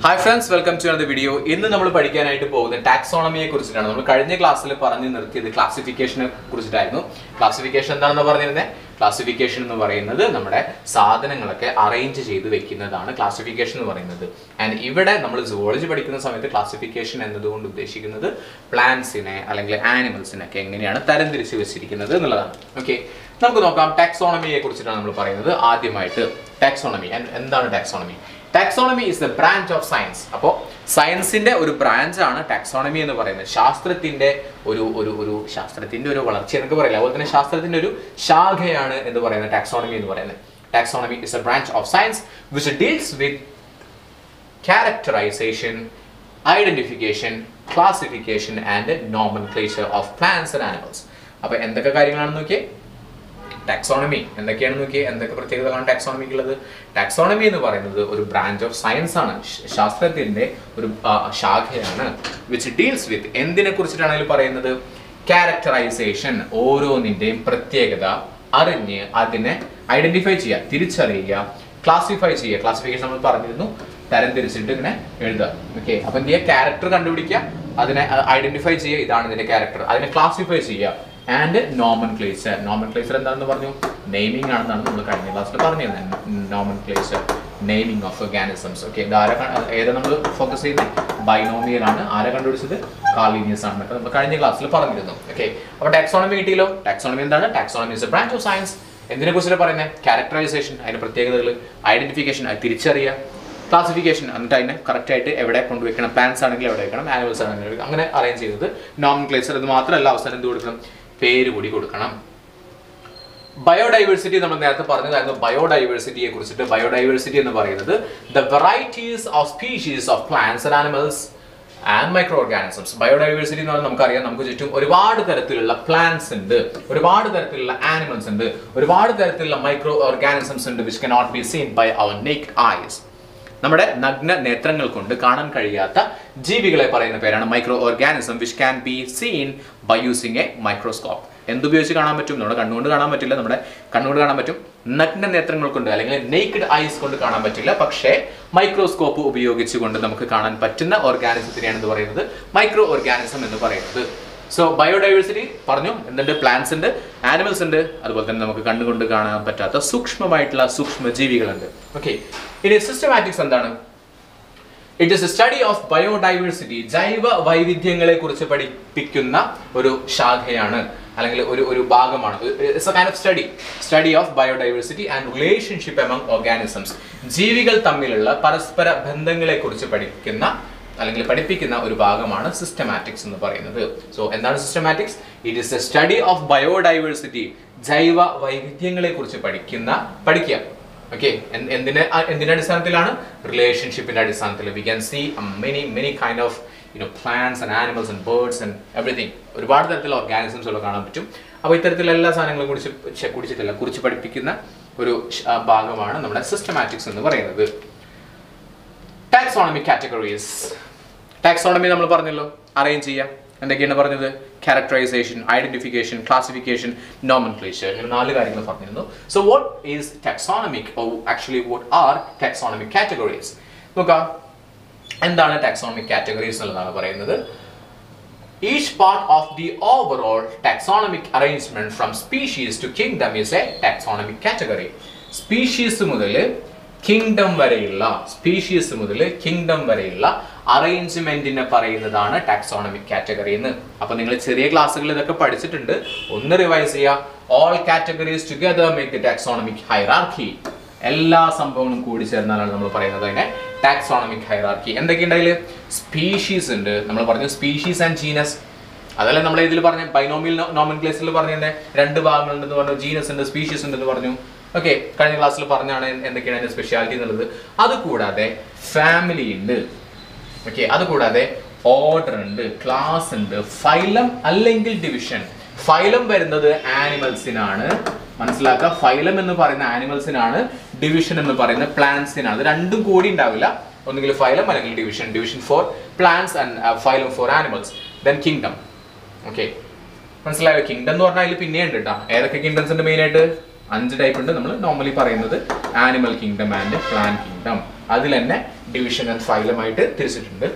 Hi friends, welcome to another video. ഇന്ന് നമ്മൾ പഠിക്കാനായിട്ട് പോകുന്നത് ടാക്സോണമിയെ കുറിച്ചിട്ടാണ്. നമ്മൾ കഴിഞ്ഞ ക്ലാസ്സിൽ പറഞ്ഞു നിർത്തിയത് ക്ലാസിഫിക്കേഷനെ കുറിച്ചിട്ടായിരുന്നു. ക്ലാസിഫിക്കേഷൻ എന്താണെന്ന് പറഞ്ഞിരുന്നത്? ക്ലാസിഫിക്കേഷൻ എന്ന് പറയുന്നത് നമ്മുടെ സാധനങ്ങളൊക്കെ അറേഞ്ച് ചെയ്ത് വെക്കുന്നതാണ് ക്ലാസിഫിക്കേഷൻ എന്ന് പറയുന്നത്. ആൻഡ് ഇവിടെ നമ്മൾ സുവോളജി പഠിക്കുന്ന സമയത്ത് ക്ലാസിഫിക്കേഷൻ എന്നതുകൊണ്ട് ഉദ്ദേശിക്കുന്നത് പ്ലാന്റ്സിനെ അല്ലെങ്കിൽ ആനിമൽസിനൊക്കെ എങ്ങനെയാണ് തരംതിരിച്ച് വെച്ചിരിക്കുന്നത് എന്നുള്ളതാണ്. ഓക്കെ, നമുക്ക് നോക്കാം. ടാക്സോണമിയെ കുറിച്ചിട്ടാണ് നമ്മൾ പറയുന്നത്. ആദ്യമായിട്ട് ടാക്സോണമി. എന്താണ് taxonomy? Taxonomy is the branch of science. അപ്പോൾ സയൻസിന്റെ ഒരു ബ്രാഞ്ചാണ് ടാക്സോണമി എന്ന് പറയുന്നത്. ശാസ്ത്രത്തിന്റെ ഒരു വളർച്ച എന്നൊക്കെ പറയില്ല, അതുപോലെ തന്നെ ശാസ്ത്രത്തിന്റെ ഒരു ശാഖയാണ് എന്ന് പറയുന്നത് ടാക്സോണമി എന്ന് പറയുന്നത്. Taxonomy is a branch of science which deals with characterization, identification, classification and nomenclature of plants and animals. അപ്പൊ എന്തൊക്കെ കാര്യങ്ങളാണെന്ന് നോക്കിയേ. ടാക്സോണമി എന്തൊക്കെയാണെന്ന് നോക്കിയേ, എന്തൊക്കെ പ്രത്യേകതകളാണ് ടാക്സോണമിക്കുള്ളത്? ടാക്സോണമി എന്ന് പറയുന്നത് ഒരു ബ്രാഞ്ച് ഓഫ് സയൻസ് ആണ്, ശാസ്ത്രത്തിന്റെ ഒരു ശാഖയാണ്. വിച്ച് ഡീൽസ് വിത്ത് എന്തിനെ കുറിച്ചിട്ടാണ് അതിൽ പറയുന്നത്? ക്യാരക്ടറൈസേഷൻ, ഓരോന്നിന്റെയും പ്രത്യേകത അറിഞ്ഞ് അതിനെ ഐഡന്റിഫൈ ചെയ്യുക, തിരിച്ചറിയുക, ക്ലാസിഫൈ ചെയ്യുക. ക്ലാസിഫിക്കേഷൻ നമ്മൾ പറഞ്ഞിരുന്നു, തരംതിരിച്ചിട്ട് ഇങ്ങനെ എഴുതുക. ഓക്കെ, അപ്പൊ എന്ത് ചെയ്യുക? ക്യാരക്ടർ കണ്ടുപിടിക്കുക, അതിനെ ഐഡന്റിഫൈ ചെയ്യുക, ഇതാണ് ഇതിന്റെ ക്യാരക്ടർ, അതിനെ ക്ലാസിഫൈ ചെയ്യുക. And nomenclature. നോമൻക്ലേച്ചർ എന്താണെന്ന് പറഞ്ഞു? നെയിമിംഗ് ആണെന്നാണ് നമ്മൾ കഴിഞ്ഞ ക്ലാസ്സിൽ പറഞ്ഞിരുന്നത്. Nomenclature, naming of organisms. Okay, ഏതാ നമ്മൾ ഫോക്കസ് ചെയ്യുന്നത്? ബൈനോമിയൽ ആണ്. ആരെ കണ്ടുപിടിച്ചത്? കാർൽ ലിനിയസ് ആണ്. നമ്മൾ കഴിഞ്ഞ ക്ലാസ്സിൽ പറഞ്ഞിരുന്നു. ഓക്കെ, അപ്പോൾ ടാക്സോണമി കിട്ടിയല്ലോ. ടാക്സോണമി എന്താണ്? Taxonomy is a branch of science. എന്തിനെ കുറിച്ചാണ് പറയുന്നത്? ക്യാരക്ടറൈസേഷൻ, അതിന്റെ പ്രത്യേകതകൾ, ഐഡന്റിഫിക്കേഷൻ, അത് തിരിച്ചറിയുക, ക്ലാസിഫിക്കേഷൻ, എന്നിട്ട് അതിനെ കറക്റ്റ് ആയിട്ട് എവിടെ കൊണ്ടുവയ്ക്കണം, പ്ലാന്റ്സ് ആണെങ്കിൽ എവിടെ വെക്കണം, ആനിമൽസ് ആണെങ്കിൽ അങ്ങനെ അറേഞ്ച് ചെയ്തത്. നോമൻക്ലേച്ചർ ഇത് മാത്രമല്ല, അവസാനം എന്ത് കൊടുക്കണം? പേര് കൂടി കൊടുക്കണം. ബയോഡൈവേഴ്സിറ്റി നമ്മൾ നേരത്തെ പറഞ്ഞതായിരുന്നു. ബയോഡൈവേഴ്സിറ്റിയെ കുറിച്ചിട്ട് ബയോഡൈവേഴ്സിറ്റി എന്ന് പറയുന്നത് the varieties of species of plants and animals and micro organisms. Biodiversity എന്ന് പറഞ്ഞാൽ നമുക്കറിയാം, നമുക്ക് ചുറ്റും ഒരുപാട് തരത്തിലുള്ള പ്ലാന്റ്സ് ഉണ്ട്, ഒരുപാട് തരത്തിലുള്ള ആനിമൽസ് ഉണ്ട്, ഒരുപാട് തരത്തിലുള്ള മൈക്രോ ഓർഗാനിസംസ് ഉണ്ട് which cannot be seen by our naked eyes. നമ്മുടെ നഗ്ന നേത്രങ്ങൾ കൊണ്ട് കാണാൻ കഴിയാത്ത ജീവികളെ പറയുന്ന പേരാണ് micro organism which can be seen by using a microscope. എന്തുപയോഗിച്ച് കാണാൻ പറ്റും? നമ്മുടെ കണ്ണുകൊണ്ട് കാണാൻ പറ്റില്ല, നമ്മുടെ കണ്ണുകൊണ്ട് കാണാൻ പറ്റും. നഗ്ന നേത്രങ്ങൾ കൊണ്ട് അല്ലെങ്കിൽ നേക്ഡ് ഐസ് കൊണ്ട് കാണാൻ പറ്റില്ല, പക്ഷേ മൈക്രോസ്കോപ്പ് ഉപയോഗിച്ചുകൊണ്ട് നമുക്ക് കാണാൻ പറ്റുന്ന ഓർഗാനിസത്തിനെയാണ് എന്ന് പറയുന്നത് മൈക്രോ ഓർഗാനിസം എന്ന് പറയുന്നത്. സോ ബയോഡൈവേഴ്സിറ്റി പറഞ്ഞു, എന്തുണ്ട്? പ്ലാന്റ്സ് ഉണ്ട്, ആനിമൽസ് ഉണ്ട്, അതുപോലെ തന്നെ നമുക്ക് കണ്ണുകൊണ്ട് കാണാൻ പറ്റാത്ത സൂക്ഷ്മമായിട്ടുള്ള സൂക്ഷ്മജീവികളുണ്ട്. ഓക്കെ, ഇനി സിസ്റ്റമാറ്റിക്സ് എന്താണ്? It is a study of biodiversity. ജൈവ വൈവിധ്യങ്ങളെ കുറിച്ച് പഠിപ്പിക്കുന്ന ഒരു ശാഖയാണ് അല്ലെങ്കിൽ ഒരു ഭാഗമാണ്. It's A kind of study of biodiversity and relationship among organisms. ജീവികൾ തമ്മിലുള്ള പരസ്പര ബന്ധങ്ങളെ കുറിച്ച് പഠിപ്പിക്കുന്ന ഒരു ഭാഗമാണ് സിസ്റ്റമാറ്റിക്സ് എന്ന് പറയുന്നത്. സോ എന്താണ് systematics? It is a study of biodiversity. ജൈവ വൈവിധ്യങ്ങളെ കുറിച്ച് പഠിക്കുക. ഓക്കെ, എന്തിന്റെ അടിസ്ഥാനത്തിലാണ്? റിലേഷൻഷിപ്പിന്റെ അടിസ്ഥാനത്തിൽ. We can see many kind of plants and animals and birds and everything. ഒരുപാട് തരത്തിലുള്ള ഓർഗാനിസംസ് ഉള്ള കാണാൻ പറ്റും. അപ്പോൾ ഇത്തരത്തിലുള്ള എല്ലാ സാധനങ്ങളും കുറിച്ച് പഠിപ്പിക്കുന്ന ഒരു ഭാഗമാണ് നമ്മുടെ സിസ്റ്റമാറ്റിക്സ് എന്ന് പറയുന്നത്. Taxonomy categories. ടാക്സോണമി നമ്മൾ പറഞ്ഞല്ലോ, അറേഞ്ച് ചെയ്യാം. എന്തൊക്കെയാണ് പറഞ്ഞത്? Characterization, identification, classification, nomenclature. ഇങ്ങനെ 4 കാര്യങ്ങൾ പറഞ്ഞിരുന്നു. So what is taxonomic? Actually what are taxonomic categories? നോക്കാം, എന്താണ് ടാക്സോണമിക് കാറ്റഗറീസ് എന്നുള്ളതാണ് പറയുന്നത്. Each part of the overall taxonomic arrangement from species to kingdom is a taxonomic category. Species മുതൽ kingdom വരെയുള്ള അറേഞ്ച്മെന്റിനെ പറയുന്നതാണ് ടാക്സോണമിക് കാറ്റഗറി എന്ന്. അപ്പൊ നിങ്ങൾ ചെറിയ ക്ലാസ്സുകളിൽ ഇതൊക്കെ പഠിച്ചിട്ടുണ്ട്, ഒന്ന് റിവൈസ് ചെയ്യുക. All categories together make the taxonomic hierarchy. എല്ലാ സംഭവങ്ങളും കൂടി ചേർന്നാലാണ് നമ്മൾ പറയുന്നത് അതിനെ ടാക്സോണമിക് ഹൈറാർക്കി. എന്തൊക്കെയുണ്ട് അതിൽ? സ്പീഷീസ് ഉണ്ട്, നമ്മൾ പറഞ്ഞു സ്പീഷീസ് ആൻഡ് ജീനസ്. അതല്ല നമ്മൾ ഇതിൽ പറഞ്ഞ ബൈനോമിയൽ നോമൻക്ലേച്ചറിൽ പറഞ്ഞ 2 ഭാഗങ്ങളുണ്ടെന്ന് പറഞ്ഞു. ജീനസ് ഉണ്ട്, സ്പീഷീസ് ഉണ്ടെന്ന് പറഞ്ഞു. ഓക്കെ, കഴിഞ്ഞ ക്ലാസ്സിൽ പറഞ്ഞാണ് എന്തൊക്കെയാണ് അതിന്റെ സ്പെഷ്യാലിറ്റി എന്നുള്ളത്. അതുകൂടാതെ ഫാമിലി ഉണ്ട്. ഓക്കെ, അതുകൂടാതെ ഓർഡർ ഉണ്ട്, ക്ലാസ് ഉണ്ട്, ഫൈലം അല്ലെങ്കിൽ ഡിവിഷൻ. ഫൈലം വരുന്നത് ആനിമൽസിനാണ്, മനസ്സിലാക്കുക. ഫൈലം എന്ന് പറയുന്ന ആനിമൽസിനാണ്, ഡിവിഷൻ എന്ന് പറയുന്ന പ്ലാന്റ്സിനാണ്. അത് രണ്ടും കൂടി ഉണ്ടാവില്ല, ഒന്നുകിൽ ഫൈലം അല്ലെങ്കിൽ division for plants and phylum for animals. Then kingdom. Okay, മനസ്സിലായോ? കിങ്ഡം എന്ന് പറഞ്ഞാൽ അതിൽ പിന്നെ ഉണ്ട് കേട്ടോ. ഏതൊക്കെ കിങ്ഡംസ് ഉണ്ട്? മെയിൻ ആയിട്ട് 5 ടൈപ്പ് ഉണ്ട്. നമ്മൾ നോർമലി പറയുന്നത് animal kingdom and plant kingdom. അതിൽ തന്നെ ഡിവിഷൻ ആൻഡ് ഫൈലം ആയിട്ട് തിരിച്ചിട്ടുണ്ട്.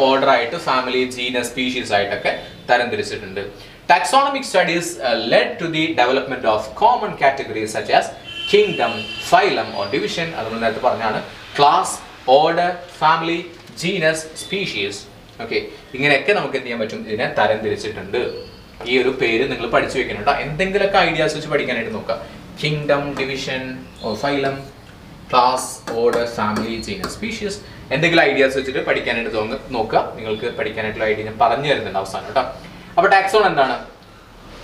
ഓർഡർ ആയിട്ട് ഫാമിലി, ജീനസ്, സ്പീഷീസ് ആയിട്ടൊക്കെ തരം തിരിച്ചിട്ടുണ്ട്. Taxonomic studies led to the development of common categories such as kingdom, phylum or division. അത് നമ്മൾ നേരത്തെ പറഞ്ഞാണ്. Class, order, family, genus, species. Okay, ഇങ്ങനെയൊക്കെ നമുക്ക് എന്ത് ചെയ്യാൻ പറ്റും? ഇതിനെ തരം തിരിച്ചിട്ടുണ്ട്. ഈ ഒരു പേര് നിങ്ങൾ പഠിച്ചു വെക്കണം കേട്ടോ. എന്തെങ്കിലുമൊക്കെ ഐഡിയാസ് വെച്ച് പഠിക്കാനായിട്ട് നോക്കാം. Kingdom, division, phylum, class, order, family, genus, species, എന്തെങ്കിലും ഐഡിയാസ് വെച്ചിട്ട് പഠിക്കാനായിട്ട് നോക്കുക. നിങ്ങൾക്ക് പഠിക്കാനായിട്ടുള്ള ഐഡിയ ഞാൻ പറഞ്ഞു തരുന്നുണ്ട് അവസാനം കേട്ടോ. അപ്പോൾ ടാക്സോൺ എന്താണ്?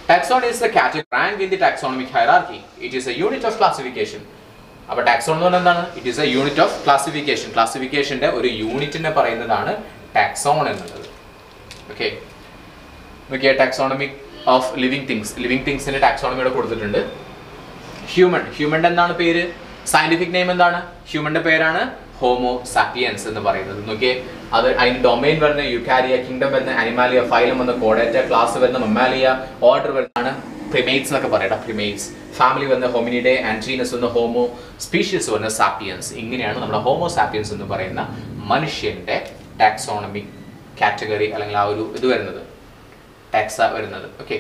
Taxon is the category rank in the taxonomic hierarchy. It is a unit of classification. അപ്പോൾ ടാക്സോൺ എന്ന് പറഞ്ഞാൽ എന്താണ്? It is a unit of classification. ക്ലാസിഫിക്കേഷന്റെ ഒരു യൂണിറ്റിനെ പറയുന്നതാണ് ടാക്സോൺ എന്നുള്ളത്. ഓക്കെ, നോക്കിയ taxonomic of living things. Living തിങ്സിന്റെ ടാക്സോണമിയുടെ കൊടുത്തിട്ടുണ്ട്. ഹ്യൂമന്റെ എന്താണ് പേര്? സയന്റിഫിക് നെയിം എന്താണ്? ഹ്യൂമന്റെ പേരാണ് ഹോമോ സാപ്പിയൻസ് എന്ന് പറയുന്നത്. നോക്കിയേ, അത് അതിന് ഡൊമൈൻ വരുന്ന യുക്കാരിയ, കിങ്ഡം വരുന്ന അനിമാലിയ, ഫൈലം വന്ന കോഡേറ്റ, ക്ലാസ് വരുന്ന മമ്മാലിയ, ഓർഡർ വരുന്നതാണ് പ്രിമേറ്റ്സ് എന്നൊക്കെ പറയട്ടെ, പ്രിമേറ്റ്സ്, ഫാമിലി വന്ന ഹോമിനിഡേ, ആൻഡ് ജീനസ് വന്ന ഹോമോ, സ്പീഷീസ് വന്ന സാപ്പിയൻസ്. ഇങ്ങനെയാണ് നമ്മുടെ ഹോമോ സാപ്പിയൻസ് എന്ന് പറയുന്ന മനുഷ്യന്റെ ടാക്സോണമിക് കാറ്റഗറി അല്ലെങ്കിൽ ആ ഒരു ഇത് വരുന്നത്, ടാക്സ വരുന്നത്. ഓക്കെ,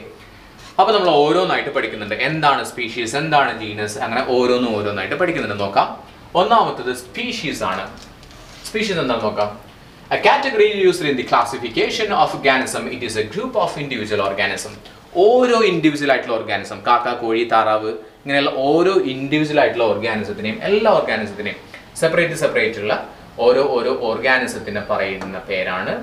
അപ്പോൾ നമ്മൾ ഓരോന്നായിട്ട് പഠിക്കുന്നുണ്ട്. എന്താണ് സ്പീഷീസ്, എന്താണ് ജീനസ്, അങ്ങനെ ഓരോന്നായിട്ട് പഠിക്കുന്നുണ്ട്. നോക്കാം. ഒന്നാമത്തത് സ്പീഷീസ് ആണ്. സ്പീഷീസ് എന്താണെന്ന് നോക്കാം. A category used in the classification of organism. It is a group of individual organism. ഓരോ ഇൻഡിവിജ്വൽ ആയിട്ടുള്ള ഓർഗാനിസം, കാക്ക, കോഴി, താറാവ്, ഇങ്ങനെയുള്ള ഓരോ ഇൻഡിവിജ്വൽ ആയിട്ടുള്ള ഓർഗാനിസത്തിനെയും, എല്ലാ ഓർഗാനിസത്തിനെയും സെപ്പറേറ്റ് ഉള്ള ഓരോ ഓർഗാനിസത്തിനെ പറയുന്ന പേരാണ്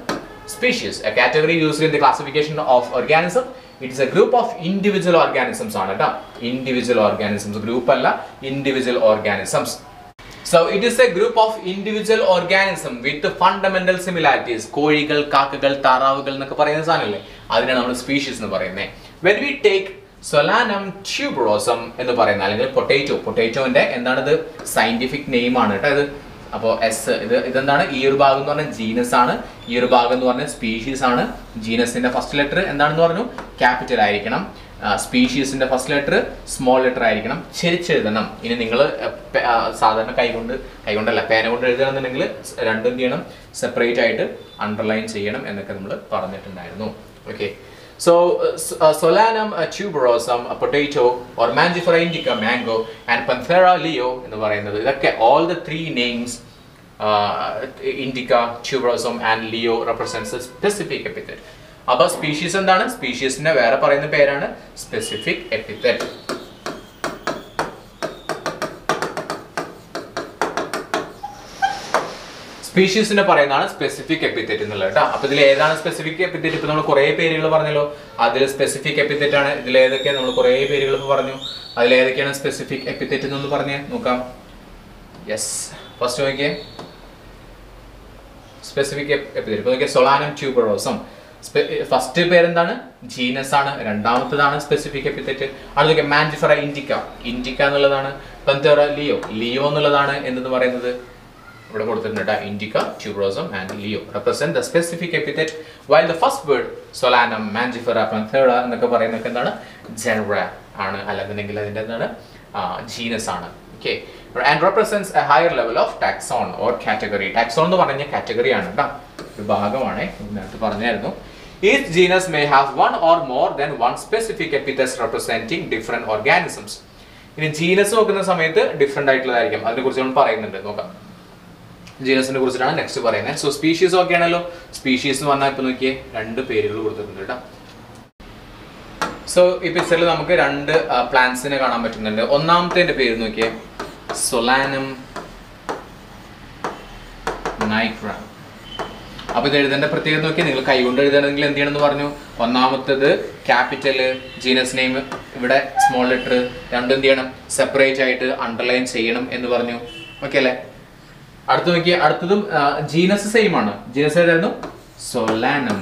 species. A category used in the classification of organism. It is a group of individual organisms ആണ് കേട്ടോ. ഇൻഡിവിജ്വൽ ഓർഗാനിസംസ്, ഗ്രൂപ്പ് അല്ല, individual organisms. So it is a group of individual organism with fundamental similarities. കോഴികൾ, കാക്കകൾ, താറാവുകൾ എന്നൊക്കെ പറയുന്ന സാധനമല്ലേ, അതിനാണ് നമ്മൾ സ്പീഷീസ് എന്ന് പറയുന്നത്. When we take Solanum tuberosum എന്ന് പറയുന്ന അല്ലെങ്കിൽ പൊട്ടേറ്റോന്റെ എന്താണിത്? സയന്റിഫിക് നെയിം ആണ് കേട്ടോ ഇത്. അപ്പോൾ ഇതെന്താണ്? ഈ ഒരു ഭാഗം എന്ന് പറഞ്ഞാൽ ജീനസ് ആണ്, ഈ ഒരു ഭാഗം എന്ന് പറഞ്ഞാൽ സ്പീഷീസ് ആണ്. ജീനസിന്റെ ഫസ്റ്റ് ലെറ്റർ എന്താണെന്ന് പറഞ്ഞു? ക്യാപിറ്റൽ ആയിരിക്കണം. സ്പീഷീസിന്റെ ഫസ്റ്റ് ലെറ്റർ സ്മോൾ ലെറ്റർ ആയിരിക്കണം. ചെരിച്ചെഴുതണം. ഇനി നിങ്ങൾ സാധാരണ കൈകൊണ്ടല്ല പേന കൊണ്ട് എഴുതണമെന്നുണ്ടെങ്കിൽ രണ്ടും എന്ത് ചെയ്യണം? സെപ്പറേറ്റ് ആയിട്ട് അണ്ടർലൈൻ ചെയ്യണം എന്നൊക്കെ നമ്മൾ പറഞ്ഞിട്ടുണ്ടായിരുന്നു. Okay, so Solanum tuberosum, a potato, or Mangifera indica, mango, and Panthera leo എന്ന് പറയുന്നത്, ഇതൊക്കെ all the three names, indica, tuberosum and leo represents a specific epithet. അപ്പോൾ സ്പീഷീസ് എന്താണ്? സ്പീഷീസിന്റെ വേറെ പറയുന്ന പേരാണ് സ്പെസിഫിക് എപ്പിത്തറ്റ്. സ്പീഷീസിനെ പറയുന്നതാണ് സ്പെസിഫിക് എപ്പിത്തറ്റ് എന്നുള്ളത് കേട്ടോ. അപ്പൊ ഇതിൽ ഏതാണ് സ്പെസിഫിക് എപ്പിത്തറ്റ്? ഇപ്പൊ നമ്മൾ കുറെ പേരുകൾ പറഞ്ഞല്ലോ, അതിൽ സ്പെസിഫിക് എപ്പിത്തറ്റ് ആണ്. ഇതിൽ ഏതൊക്കെയാണ്? നമ്മൾ കുറെ പേരുകൾ ഇപ്പൊ പറഞ്ഞു. അതിൽ ഏതൊക്കെയാണ് സ്പെസിഫിക് എപ്പിത്തറ്റ് എന്നൊന്ന് പറഞ്ഞേ നോക്കാം. യെസ്, ഫസ്റ്റ് നോക്കിയേ, സ്പെസിഫിക് എപ്പിത്തറ്റ്. ഇപ്പൊ നോക്കിയാൽ സൊളാനം ട്യൂബറോസം, ഫസ്റ്റ് പേരെന്താണ്? ജീനസ് ആണ്. രണ്ടാമത്തതാണ് സ്പെസിഫിക് എപ്പിത്തറ്റ്. അടുത്തൊക്കെ മാൻജിഫെറ ഇൻഡിക്ക എന്നുള്ളതാണ്. പന്തേറ ലിയോ എന്നുള്ളതാണ്. എന്തെന്ന് പറയുന്നത് ഇവിടെ കൊടുത്തിട്ടുണ്ട്. Indica, tuberosum and leo represent the specific epithet, while the first word Solanum, Mangifera, Panthera എന്നൊക്കെ പറയുന്നതൊക്കെ എന്താണ്? ജനറ ആണ്, അല്ലെന്നുണ്ടെങ്കിൽ അതിന്റെ എന്താണ്? ജീനസ് ആണ്. Okay, and represents A higher level of taxon or category. Taxon എന്ന് പറഞ്ഞ കാറ്റഗറി ആണ് കേട്ടോ, ഒരു ഭാഗമാണ്. ഇതിനകത്ത് പറഞ്ഞായിരുന്നു. Each genus may have one or more than one specific epithet representing different organisms. ഇനി ജീനസ് നോക്കുന്ന സമയത്ത് ഡിഫറെന്റ് ആയിട്ടുള്ളതായിരിക്കും. അതിനെ കുറിച്ച് നമ്മൾ പറയുന്നുണ്ട്, നോക്കാം. ജീനസിനെ കുറിച്ചിട്ടാണ് നെക്സ്റ്റ് പറയുന്നത്. സോ സ്പീഷീസ് ഒക്കെ ആണല്ലോ. സ്പീഷീസ് വന്നാൽ ഇപ്പൊ നോക്കിയേ, രണ്ട് പേരുകൾ കൊടുത്തിട്ടുണ്ട് കേട്ടോ. സോ ഈ പിക്ചറിൽ നമുക്ക് രണ്ട് പ്ലാന്റ്സിനെ കാണാൻ പറ്റുന്നുണ്ട്. ഒന്നാമത്തെ പേര് നോക്കിയേ, സൊലാനം നൈഗ്ര. അപ്പൊ ഇത് എഴുതേണ്ട പ്രത്യേകത നോക്കിയാൽ, നിങ്ങൾ കൈകൊണ്ട് എഴുതണമെങ്കിൽ എന്ത് ചെയ്യണമെന്ന് പറഞ്ഞു? ഒന്നാമത്തത് ക്യാപിറ്റല്, ജീനസ് നെയിം ഇവിടെ സ്മോൾ ലെറ്റർ, രണ്ടും എന്ത് ചെയ്യണം? സെപ്പറേറ്റ് ആയിട്ട് അണ്ടർലൈൻ ചെയ്യണം എന്ന് പറഞ്ഞു. ഓക്കെ അല്ലേ? അടുത്ത് നോക്കിയാൽ, അടുത്തതും ജീനസ് സെയിം ആണ്. ജീനസ് ഏതായിരുന്നു? സൊലാനം.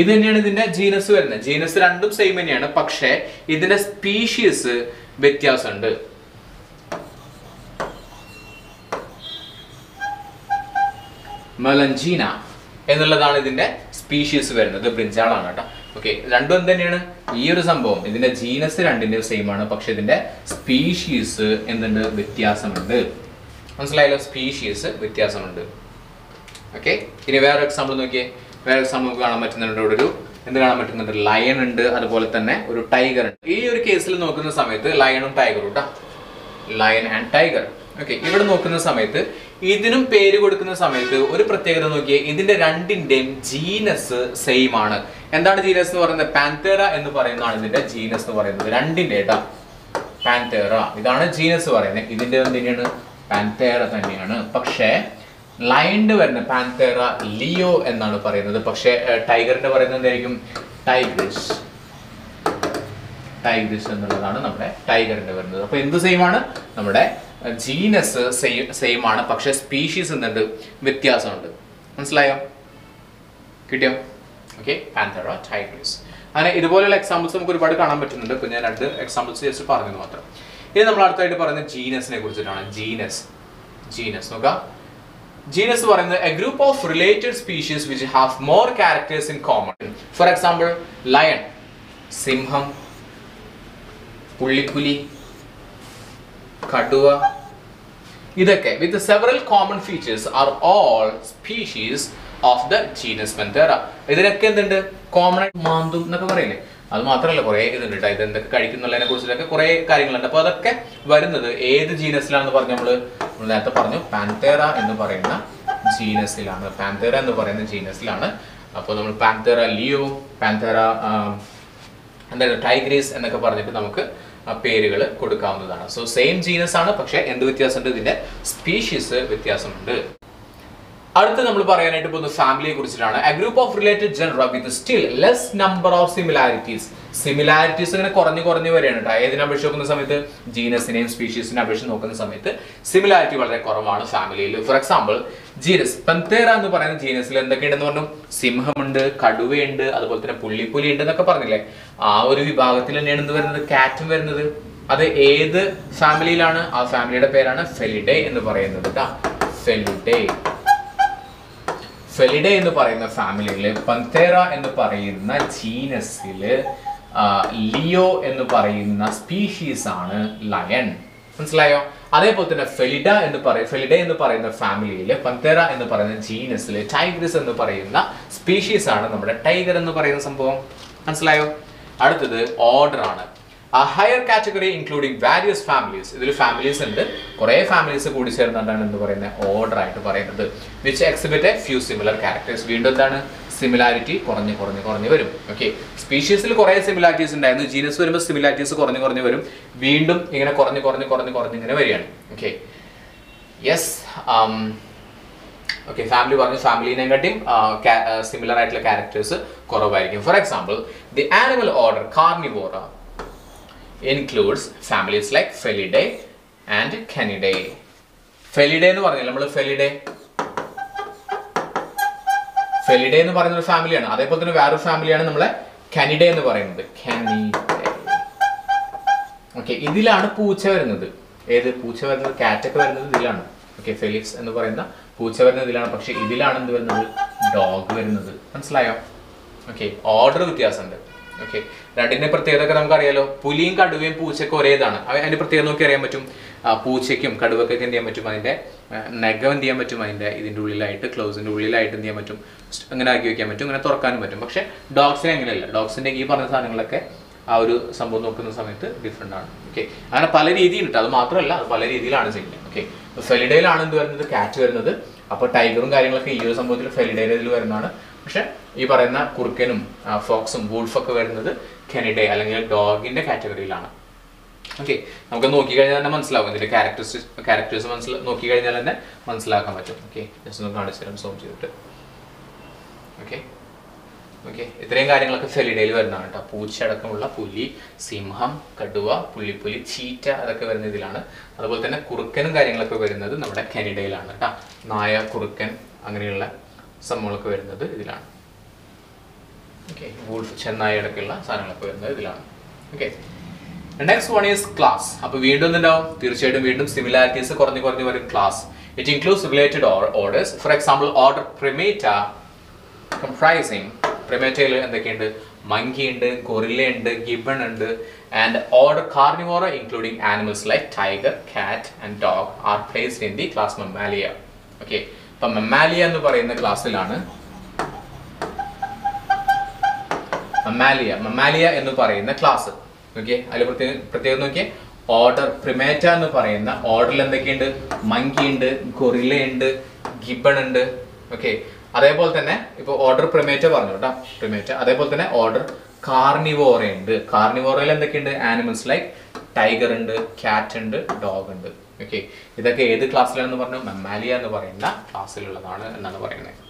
ഇത് തന്നെയാണ് ഇതിന്റെ ജീനസ് വരുന്നത്. ജീനസ് രണ്ടും സെയിം തന്നെയാണ്, പക്ഷേ ഇതിന്റെ സ്പീഷീസ് വ്യത്യാസമുണ്ട്. മെലഞ്ചീന എന്നുള്ളതാണ് ഇതിന്റെ സ്പീഷീസ് വരുന്നത്. ബ്രിഞ്ചാളാണ് കേട്ടോ. ഓക്കെ, രണ്ടും എന്ത് തന്നെയാണ്? ഈ ഒരു സംഭവം ഇതിന്റെ ജീനസ് രണ്ടിന്റെ സെയിം ആണ്, പക്ഷെ ഇതിന്റെ സ്പീഷീസ് എന്തുണ്ട്? വ്യത്യാസമുണ്ട്. മനസ്സിലായല്ലോ, സ്പീഷീസ് വ്യത്യാസമുണ്ട്. ഓക്കെ, ഇനി വേറെ എക്സാമ്പിൾ നോക്കിയേ. വേറെ എക്സാമ്പിൾ നമുക്ക് കാണാൻ പറ്റുന്നുണ്ട്. ഇവിടെ ഒരു എന്ത് കാണാൻ പറ്റുന്നുണ്ട്? ലയൺ ഉണ്ട്, അതുപോലെ തന്നെ ഒരു ടൈഗർ ഉണ്ട്. ഈ ഒരു കേസിൽ നോക്കുന്ന സമയത്ത് ലയണും ടൈഗറും കേട്ടോ, ലയൺ ആൻഡ് ടൈഗർ. ഓക്കെ, ഇവിടെ നോക്കുന്ന സമയത്ത് ഇതിനും പേര് കൊടുക്കുന്ന സമയത്ത് ഒരു പ്രത്യേകത നോക്കിയേ, ഇതിന്റെ രണ്ടിന്റെയും ജീനസ് സെയിം ആണ്. എന്താണ് ജീനസ് എന്ന് പറയുന്നത്? പാന്തേറ എന്ന് പറയുന്നതാണ് ഇതിന്റെ ജീനസ് എന്ന് പറയുന്നത്. രണ്ടിന്റെ കേട്ടോ, പാന്തേറ ഇതാണ് ജീനസ് പറയുന്നത്. ഇതിന്റെ തന്നെയാണ് പാന്തേറ തന്നെയാണ്. പക്ഷേ ലയണിന്റെ വരുന്ന പാന്തേറ ലിയോ എന്നാണ് പറയുന്നത്. പക്ഷേ ടൈഗറിന്റെ പറയുന്നത് എന്തായിരിക്കും? ടൈഗ്രിസ്. ടൈഗ്രിസ് എന്നുള്ളതാണ് നമ്മുടെ ടൈഗറിന്റെ വരുന്നത്. അപ്പൊ എന്ത് സെയിം ആണ്? നമ്മുടെ ജീനസ് സെയിം ആണ്, പക്ഷെ സ്പീഷീസ് എന്തുണ്ട്? വ്യത്യാസമുണ്ട്. മനസ്സിലായോ? കിട്ടിയോ? Okay, Panthera, tigris. അങ്ങനെ ഇതുപോലെയുള്ള എക്സാമ്പിൾസ് നമുക്ക് ഒരുപാട് കാണാൻ പറ്റുന്നുണ്ട്. ഇപ്പൊ ഞാൻ 2 എക്സാമ്പിൾസ് ജസ്റ്റ് പറഞ്ഞത് മാത്രം. ഇനി നമ്മൾ അടുത്തായിട്ട് പറയുന്നത് ജീനസിനെ കുറിച്ചിട്ടാണ്. ജീനസ് നോക്കാം. ജീനസ് പറയുന്നത് a group of related species which have more characters in common. For example lion, സിംഹം, പുള്ളിപ്പുലി, കടുവ, ഇതൊക്കെ with several common features are all species of the genus Panthera. ഇതിനൊക്കെ എന്തുണ്ട്? കോമൺ ആയിട്ട് മാന്തും എന്നൊക്കെ പറയില്ലേ, അത് മാത്രമല്ല കുറെ ഇതുണ്ട് കേട്ടോ. ഇത് എന്തൊക്കെ കഴിക്കുന്നുള്ളതിനെ കുറിച്ചിട്ടൊക്കെ കുറെ കാര്യങ്ങളുണ്ട്. അപ്പൊ അതൊക്കെ വരുന്നത് ഏത് ജീനസിലാണെന്ന് പറഞ്ഞ് നമ്മൾ നേരത്തെ പറഞ്ഞു, പാന്തേറ എന്ന് പറയുന്ന ജീനസിലാണ്. പാന്തേറ എന്ന് പറയുന്ന ജീനസിലാണ്. അപ്പോൾ നമ്മൾ പാന്തേറ ലിയോ, പാന്തേറ എന്താണ് ടൈഗ്രീസ് എന്നൊക്കെ പറഞ്ഞിട്ട് നമുക്ക് പേരുകൾ കൊടുക്കാവുന്നതാണ്. സോ സെയിം ജീനസ് ആണ്, പക്ഷെ എന്ത് വ്യത്യാസമുണ്ട്? ഇതിന്റെ സ്പീഷീസ് വ്യത്യാസമുണ്ട്. അടുത്ത നമ്മൾ പറയാനായിട്ട് പോകുന്ന ഫാമിലിയെ കുറിച്ചിട്ടാണ്. A group of related genera with still less number of similarities. Similarities ഇങ്ങനെ കുറഞ്ഞു വരികയാണ് കേട്ടോ. ഏതിനെ അപേക്ഷിച്ച് നോക്കുന്ന സമയത്ത്, ജീനസിനെയും സ്പീഷീസിനെ അപേക്ഷിച്ച് നോക്കുന്ന സമയത്ത് സിമിലാരിറ്റി വളരെ കുറവാണ് ഫാമിലിയിൽ. ഫോർ എക്സാമ്പിൾ ജീനസ് പാന്തേറ എന്ന് പറയുന്ന ജീനസിൽ എന്തൊക്കെയുണ്ടെന്ന് പറഞ്ഞു? സിംഹമുണ്ട്, കടുവയുണ്ട്, അതുപോലെ തന്നെ പുള്ളിപ്പുലി ഉണ്ട് എന്നൊക്കെ പറഞ്ഞില്ലേ. ആ ഒരു വിഭാഗത്തിൽ തന്നെയാണ് എന്ത് വരുന്നത്? കാറ്റും വരുന്നത്. അത് ഏത് ഫാമിലിയിലാണ്? ആ ഫാമിലിയുടെ പേരാണ് ഫെലിഡേ എന്ന് പറയുന്നത് കേട്ടോ. ഫെലിഡേ എന്ന് പറയുന്ന ഫാമിലിയില്, പാന്തേറ എന്ന് പറയുന്ന ജീനസില് ലിയോ എന്ന് പറയുന്ന സ്പീഷീസ് ആണ് ലയൺ. മനസ്സിലായോ? അതേപോലെ തന്നെ ഫെലിഡേ എന്ന് പറയുന്ന ഫാമിലിയില്, പാന്തേറ എന്ന് പറയുന്ന ജീനസില് ടൈഗ്രിസ് എന്ന് പറയുന്ന സ്പീഷീസ് ആണ് നമ്മുടെ ടൈഗർ എന്ന് പറയുന്ന സംഭവം. മനസ്സിലായോ? അടുത്തത് ഓർഡർ ആണ്. A higher category including various families. ഇതിൽ ഫാമിലീസ് ഉണ്ട്, കുറേ ഫാമിലീസ് കൂടി ചേർന്നിട്ടാണ് എന്ന് പറയുന്ന ഓർഡർ ആയിട്ട് പറയുന്നത്. Which exhibit A few similar characters. വീണ്ടും എന്താണ്? സിമിലാരിറ്റി കുറഞ്ഞു വരും. ഓക്കെ, സ്പീഷീസിൽ കുറേ സിമിലാരിറ്റീസ് ഉണ്ടായിരുന്നു. ജീനസ് വരുമ്പോൾ സിമിലാരിറ്റീസ് കുറഞ്ഞു വരും. വീണ്ടും ഇങ്ങനെ കുറഞ്ഞ് ഇങ്ങനെ വരികയാണ്. Okay, yes. ഓക്കെ, ഫാമിലി പറഞ്ഞു. ഫാമിലിനെക്കാട്ടിയും സിമിലർ ആയിട്ടുള്ള ക്യാരക്ടേഴ്സ് കുറവായിരിക്കും. For example the animal order Carnivora includes families like Felidae and Canidae. Felidae എന്ന് പറഞ്ഞാൽ നമ്മൾ Felidae എന്ന് പറയുന്ന ഒരു ഫാമിലിയാണ്. അതേപോലെ തന്നെ വേറൊരു ഫാമിലിയാണ് നമ്മളെ Canidae എന്ന് പറയുന്നത്. ഓക്കെ, ഇതിലാണ് പൂച്ച വരുന്നത്. ഏത് പൂച്ച വരുന്നത്? കാറ്റൊക്കെ വരുന്നത് ഇതിലാണ്. ഓക്കെ, ഫെലിക്സ് എന്ന് പറയുന്ന പൂച്ച വരുന്നത് ഇതിലാണ്. പക്ഷെ ഇതിലാണ് എന്ത് വരുന്നത്? ഡോഗ് വരുന്നത്. മനസ്സിലായോ? ഓക്കെ, ഓർഡർ വ്യത്യാസമുണ്ട്. ഓക്കെ, രണ്ടിന്റെ പ്രത്യേകത നമുക്കറിയാലോ. പുലിയും കടുവയും പൂച്ചയ്ക്ക് ഒരേതാണ്. അതിന്റെ പ്രത്യേകത നോക്കി അറിയാൻ പറ്റും. പൂച്ചയ്ക്കും കടുവക്കൊക്കെ എന്ത് ചെയ്യാൻ പറ്റും? അതിന്റെ നഖം എന്ത് ചെയ്യാൻ പറ്റും? അതിന്റെ ഇതിന്റെ ഉള്ളിലായിട്ട്, ക്ലോസിന്റെ ഉള്ളിലായിട്ട് എന്ത് ചെയ്യാൻ പറ്റും? അങ്ങനെ ആക്കി വെക്കാൻ പറ്റും, അങ്ങനെ തുറക്കാനും പറ്റും. പക്ഷെ ഡോഗ്സിനെ അങ്ങനെയല്ല. ഡോഗ്സിന്റെ ഈ പറഞ്ഞ സാധനങ്ങളൊക്കെ ആ ഒരു സംഭവം നോക്കുന്ന സമയത്ത് ഡിഫറെന്റ് ആണ്. ഓക്കെ, അങ്ങനെ പല രീതിയിലുണ്ട്. അത് മാത്രമല്ല, അത് പല രീതിയിലാണ് ചെയ്യുന്നത്. ഓക്കെ, ഫെലിഡേയിലാണ് എന്ത് വരുന്നത്? കാറ്റ് വരുന്നത്. അപ്പോൾ ടൈഗറും കാര്യങ്ങളൊക്കെ ഈ ഒരു സംഭവത്തിൽ ഫെലിഡേയിൽ ഇതിൽ വരുന്നതാണ്. പക്ഷെ ഈ പറയുന്ന കുറുക്കനും ഫോക്സും വൂൾഫൊക്കെ വരുന്നത് കെനിഡേ അല്ലെങ്കിൽ ഡോഗിന്റെ കാറ്റഗറിയിലാണ്. ഓക്കെ, നമുക്ക് നോക്കിക്കഴിഞ്ഞാൽ തന്നെ മനസ്സിലാവും. ഇതിന്റെ ക്യാരക്ടേഴ്സ് നോക്കിക്കഴിഞ്ഞാൽ തന്നെ മനസ്സിലാക്കാൻ പറ്റും. ഓക്കെ, ജസ്റ്റ് ഒന്ന് കാണിച്ചു തരാം സോം ചെയ്തിട്ട്. ഓക്കെ, ഇത്രയും കാര്യങ്ങളൊക്കെ ഫെലിഡേയിൽ വരുന്നതാണ് കേട്ടോ. പൂച്ച അടക്കമുള്ള പുലി, സിംഹം, കടുവ, പുള്ളിപ്പുലി, ചീറ്റ അതൊക്കെ വരുന്ന ഇതിലാണ്. അതുപോലെ തന്നെ കുറുക്കനും കാര്യങ്ങളൊക്കെ വരുന്നത് നമ്മുടെ കെനിഡയിലാണ് കേട്ടോ. നായ, കുറുക്കൻ അങ്ങനെയുള്ള സംഭവങ്ങളൊക്കെ വരുന്നത് ഇതിലാണ്. ഓക്കെ, വൂൾഫ്, ചെന്നായി അടക്കമുള്ള സാധനങ്ങളൊക്കെ വരുന്നത് ഇതിലാണ്. Okay, next one is class. അപ്പോൾ വീണ്ടും എന്തുണ്ടാവും? തീർച്ചയായിട്ടും വീണ്ടും സിമിലാരിറ്റീസ് കുറഞ്ഞു വരും. Class it includes related orders. For example order Primata comprising, പ്രിമേറ്റയിൽ എന്തൊക്കെയുണ്ട്? monkey ഉണ്ട്, gorilla ഉണ്ട്, gibbon ഉണ്ട്, and order Carnivora including animals like tiger, cat and dog are placed in the class Mammalia. Okay, അപ്പോൾ Mammalia എന്ന് പറയുന്ന ക്ലാസ്സിലാണ് Mammalia എന്ന് പറയുന്ന ക്ലാസ്. ഓക്കെ, അതിൽ പ്രത്യേകം നോക്കിയേ, ഓർഡർ Primata എന്ന് പറയുന്ന ഓർഡറിൽ എന്തൊക്കെയുണ്ട്? മങ്കി ഉണ്ട്, ഗൊറില്ല ഉണ്ട്, ഗിബൺ ഉണ്ട്. ഓക്കെ, അതേപോലെ തന്നെ ഇപ്പോൾ ഓർഡർ Primata പറഞ്ഞു കേട്ടോ, Primata. അതേപോലെ തന്നെ ഓർഡർ കാർണിവോറ ഉണ്ട്. കാർണിവോറയിൽ എന്തൊക്കെയുണ്ട്? ആനിമൽസ് ലൈക്ക് ടൈഗർ ഉണ്ട്, ക്യാറ്റ് ഉണ്ട്, ഡോഗ് ഉണ്ട്. ഓക്കെ, ഇതൊക്കെ ഏത് ക്ലാസ്സിലാണെന്ന് പറഞ്ഞു? Mammalia എന്ന് പറയുന്ന ക്ലാസ്സിലുള്ളതാണ് എന്നാണ് പറയുന്നത്.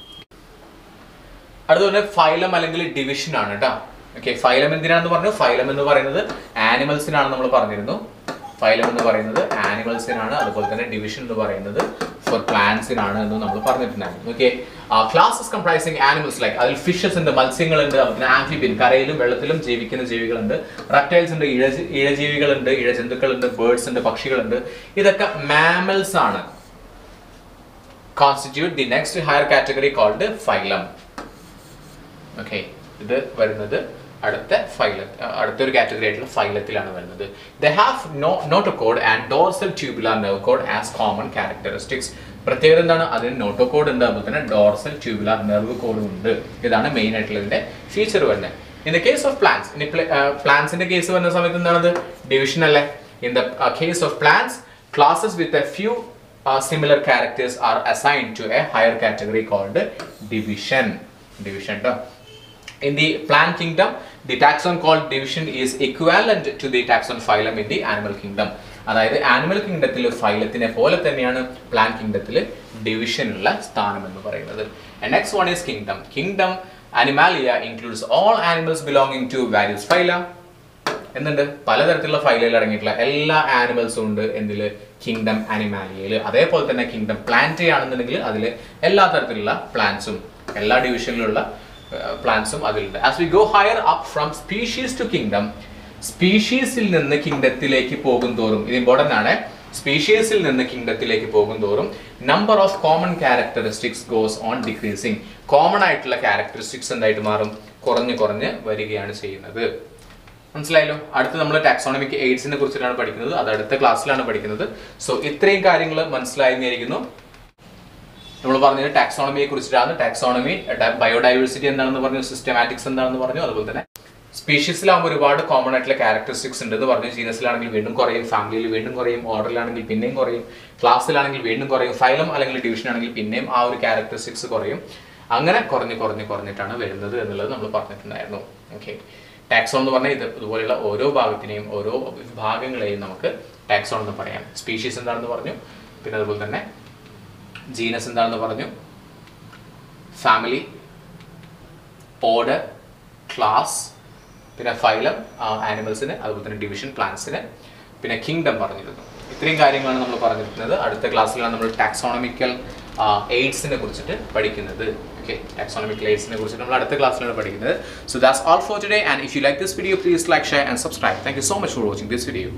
അടുത്ത ഫൈലം അല്ലെങ്കിൽ ഡിവിഷൻ ആണ് കേട്ടോ. ഓക്കെ, ഫൈലം എന്തിനാണെന്ന് പറഞ്ഞു? ഫൈലം എന്ന് പറയുന്നത് ആനിമൽസിനാണ് നമ്മൾ പറഞ്ഞിരുന്നു. ഫൈലം എന്ന് പറയുന്നത് ആനിമൽസിനാണ്. അതുപോലെ തന്നെ ഡിവിഷൻ എന്ന് പറയുന്നത് ഫോർ പ്ലാന്റ്സിനാണ് എന്ന് നമ്മൾ പറഞ്ഞിട്ടുണ്ടായിരുന്നു. Okay, classes comprising animals like അതിൽ ഫിഷസ് ഉണ്ട്, മത്സ്യങ്ങളുണ്ട്, അതുപോലെ ആംഫിബിയൻ കരയിലും വെള്ളത്തിലും ജീവിക്കുന്ന ജീവികളുണ്ട്, റെപ്റ്റൈൽസ് ഉണ്ട്, ഇഴജീവികളുണ്ട്, ഇഴജന്തുക്കളുണ്ട്, ബേർഡ്സ് ഉണ്ട്, പക്ഷികളുണ്ട്. ഇതൊക്കെ മാമൽസ് ആണ്. Constitute the next higher category called phylum. Okay, ഇത് വരുന്നത് അടുത്തൊരു കാറ്റഗറി ആയിട്ടുള്ള ഫൈലത്തിലാണ് വരുന്നത്. They have notochord and dorsal tubular nerve cord as common characteristics. പ്രത്യേകത എന്താണ്? അതിന് നോട്ടോകോഡ് ഉണ്ട്, അതുപോലെ തന്നെ ഡോർസൽ ട്യൂബുലാർ നെർവ് കോഡും ഉണ്ട്. ഇതാണ് മെയിൻ ആയിട്ടുള്ള ഇതിന്റെ ഫീച്ചർ വരുന്നത്. In the case of plants, ഇനി പ്ലാന്റ്സിന്റെ കേസ് വരുന്ന സമയത്ത് എന്താണത്? ഡിവിഷൻ അല്ലേ. In the case of plants, classes with a few similar characters are assigned to a higher category called division. In the plant kingdom, the taxon called division is equivalent to the taxon phylum in the animal kingdom. അതായത് animal കിങ്ഡത്തിൽ ഫൈലത്തിനെ പോലെ തന്നെയാണ് plant കിങ്ഡത്തിൽ division ഉള്ള സ്ഥാനം എന്ന് പറയുന്നത്. Next one is kingdom. Kingdom Animalia includes all animals belonging to various phyla. എന്തുണ്ട്? പലതരത്തിലുള്ള ഫൈലയിൽ അടങ്ങിയിട്ടുള്ള എല്ലാ ആനിമൽസും ഉണ്ട് എന്തില്? കിങ്ഡം അനിമാലിയയിൽ. അതേപോലെ തന്നെ കിങ്ഡം പ്ലാന്റ് ആണെന്നുണ്ടെങ്കിൽ അതിൽ എല്ലാ തരത്തിലുള്ള പ്ലാന്റ്സും എല്ലാ ഡിവിഷനിലുള്ള പ്ലാന്റ്സും അതിലുണ്ട്. As we go higher up from species to kingdom, സ്പീഷീസിൽ നിന്ന് കിങ്ഡത്തിലേക്ക് പോകും തോറും, ഇത് ഇമ്പോർട്ടൻ്റ് ആണ്, സ്പീഷീസിൽ നിന്ന് കിങ്ഡത്തിലേക്ക് പോകും തോറും number of common characteristics goes on decreasing. Common ആയിട്ടുള്ള ക്യാരക്ടറിസ്റ്റിക്സ് എന്തായിട്ട് മാറും? കുറഞ്ഞ് കുറഞ്ഞ് വരികയാണ് ചെയ്യുന്നത്. മനസ്സിലായല്ലോ? അടുത്ത് നമ്മൾ ടാക്സോണമിക് എയ്ഡ്സിനെ കുറിച്ചിട്ടാണ് പഠിക്കുന്നത്. അത് അടുത്ത ക്ലാസ്സിലാണ് പഠിക്കുന്നത്. സോ ഇത്രയും കാര്യങ്ങൾ മനസ്സിലായിരിക്കുന്നു. നമ്മൾ പറഞ്ഞത് ടാക്സോണമിയെ കുറിച്ചിട്ടാണ്. ടാക്സോണമി, ബയോഡൈവേഴ്സിറ്റി എന്താണെന്ന് പറഞ്ഞു, സിസ്റ്റമാറ്റിക്സ് എന്താണെന്ന് പറഞ്ഞു, അതുപോലെ തന്നെ സ്പീഷീസിലാകുമ്പോൾ ഒരുപാട് കോമൺ ആയിട്ടുള്ള ക്യാരക്ടറിസ്റ്റിക്സ് ഉണ്ടെന്ന് പറഞ്ഞു. ജീനസിലാണെങ്കിൽ വീണ്ടും കുറയും, ഫാമിലിയിൽ വീണ്ടും കുറയും, ഓർഡറിലാണെങ്കിൽ പിന്നെയും കുറയും, ക്ലാസ്സിലാണെങ്കിൽ വീണ്ടും കുറയും, ഫൈലം അല്ലെങ്കിൽ ഡിവിഷൻ ആണെങ്കിൽ പിന്നെയും ആ ഒരു ക്യാരക്ടറിസ്റ്റിക്സ് കുറയും. അങ്ങനെ കുറഞ്ഞിട്ടാണ് വരുന്നത് എന്നുള്ളത് നമ്മൾ പറഞ്ഞിട്ടുണ്ടായിരുന്നു. ഓക്കെ, ടാക്സോൺ എന്ന് പറഞ്ഞാൽ ഇതുപോലെയുള്ള ഓരോ ഭാഗത്തിനെയും ഓരോ വിഭാഗങ്ങളെയും നമുക്ക് ടാക്സോൺ എന്ന് പറയാം. സ്പീഷീസ് എന്താണെന്ന് പറഞ്ഞു, പിന്നെ അതുപോലെ തന്നെ ജീനസ് എന്താണെന്ന് പറഞ്ഞു, ഫാമിലി, ഓർഡർ, ക്ലാസ്, പിന്നെ ഫൈലം ആനിമൽസിന്, അതുപോലെ തന്നെ ഡിവിഷൻ പ്ലാന്റ്സിന്, പിന്നെ കിങ്ഡം പറഞ്ഞിരുന്നു. ഇത്രയും കാര്യങ്ങളാണ് നമ്മൾ പറഞ്ഞിരുന്നത്. അടുത്ത ക്ലാസ്സിലാണ് നമ്മൾ ടാക്സോണമിക്കൽ എയ്ഡ്സിനെ കുറിച്ചിട്ട് പഠിക്കുന്നത്. Okay, taxonomical aids ne kurichittu nammal adutha class lanu padikkunathu. So that's all for today, and if you like this video, please like, share and subscribe. Thank you so much for watching this video.